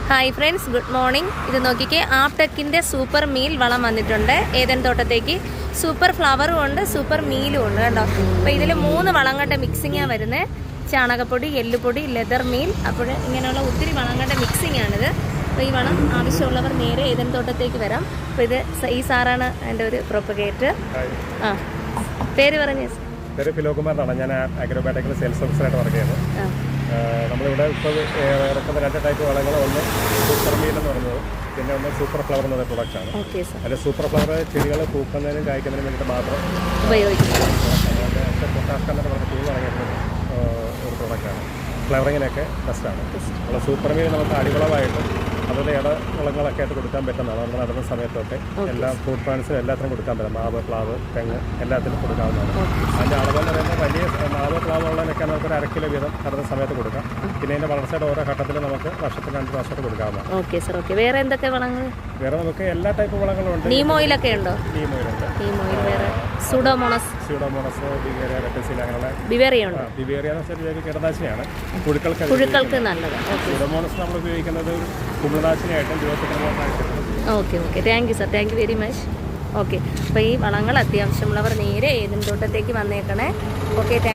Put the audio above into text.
Hi friends, good morning. ഇത് നോക്കിക്കേ, ആപ്ടെക്കിൻ്റെ super meal വളം വന്നിട്ടുണ്ട് ഏതൻ തോട്ടത്തേക്ക്. സൂപ്പർ ഫ്ലവറും ഉണ്ട്, സൂപ്പർ മീലും ഉണ്ട് കേട്ടോ. അപ്പോൾ ഇതിൽ 3 വളങ്ങളുടെ മിക്സിങ്ങാണ് വരുന്നത്. ചാണകപ്പൊടി, എല്ലുപൊടി, ലെതർ മീൽ. അപ്പോൾ ഇങ്ങനെയുള്ള ഒത്തിരി വളങ്ങളുടെ മിക്സിംഗ് ആണിത്. അപ്പോൾ ഈ വളം ആവശ്യമുള്ളവർ നേരെ ഏതൻ തോട്ടത്തേക്ക് വരാം. അപ്പോൾ ഇത് ഈ സാറാണ് എൻ്റെ ഒരു പ്രൊപ്പഗേറ്റർ. പേര് പറഞ്ഞു. പേര് ഫിലോകുമാർ എന്നാണ്. ഞാൻ അഗ്രോബാറ്റക്കിൽ സെയിൽസ് ഓഫീസറായിട്ട് വർക്ക് ചെയ്യുന്നത്. നമ്മളിവിടെ ഇപ്പോൾ ഇറക്കുന്ന 2 ടൈപ്പ് വളങ്ങൾ, ഒന്ന് സൂപ്പർ മീൽ എന്ന് പറയുന്നത്, പിന്നെ ഒന്ന് സൂപ്പർ ഫ്ലവർ എന്ന് പറയുന്ന പ്രൊഡക്റ്റാണ്. അതിൽ സൂപ്പർ ഫ്ലവർ ചെടികൾ പൂക്കുന്നതിനും കായ്ക്കുന്നതിനും വേണ്ടിയിട്ട് മാത്രം ഉപയോഗിക്കുന്നത്. പൊട്ടാസ്ക എന്നൊക്കെ പറഞ്ഞ ടൂൾ അടങ്ങിയിട്ടുള്ള ഒരു പ്രൊഡക്റ്റാണ്. ഫ്ലവറിങ്ങിനൊക്കെ ബെസ്റ്റാണ്. അപ്പോൾ സൂപ്പർ മീൽ നമുക്ക് അടിവളമായിട്ട് അതുപോലെ ഇടവളങ്ങളൊക്കെ ആയിട്ട് കൊടുക്കാൻ പറ്റുന്നതാണ്. നമ്മൾ നടുന്ന സമയത്തൊക്കെ എല്ലാ ഫ്രൂട്ട് പ്ലാന്റ്സിനും എല്ലാത്തിനും കൊടുക്കാൻ പറ്റും. മാവ്, പ്ലാവ്, തെങ്ങ് എല്ലാത്തിനും കൊടുക്കാവുന്നതാണ്. അതിൻ്റെ അളവെന്ന് പറയുമ്പോൾ വലിയ മാവ്, പ്ലാവ് ഉള്ളതിനൊക്കെ നമുക്ക് 1/2 കിലോ വീതം നടുന്ന സമയത്ത് കൊടുക്കാം. പിന്നെ അതിൻ്റെ വളർച്ചയുടെ ഓരോ ഘട്ടത്തിലും നമുക്ക് വർഷത്തിൽ 2 പ്രാവശ്യമായിട്ട് കൊടുക്കാവുന്നതാണ്. Okay sir. ഓക്കെ, വേറെ എന്തൊക്കെ വളങ്ങൾ? വേറെ നമുക്ക് എല്ലാ ടൈപ്പ് വളങ്ങളും ഉണ്ട്. നീം ഓയിലൊക്കെ ഉണ്ടോ? നീം ഓയിലുണ്ട്. വേറെ സൂഡോമോണസ്, ബിവേറിയ, റെറ്റസിൽ, അങ്ങനെയുള്ള ബിവേറിയ ഉണ്ട്. ബിവേറിയ എന്ന് വെച്ചാൽ ജൈവ കീടനാശിനിയാണ്. പുഴുക്കൾക്ക് നല്ലത്. സൂഡോമോണസ് നമ്മൾ ഉപയോഗിക്കുന്നത് കുമിളനാശിനിയായിട്ടും ജൈവകീടനാശിനിയായിട്ടും. Okay okay, thank you sir, thank you very much. Okay, അപ്പോൾ ഈ വളങ്ങൾ അത്യാവശ്യമുള്ളവർ നേരെ ഏതൻ തോട്ടത്തേക്ക് വന്നേക്കണേ. ഓക്കെ.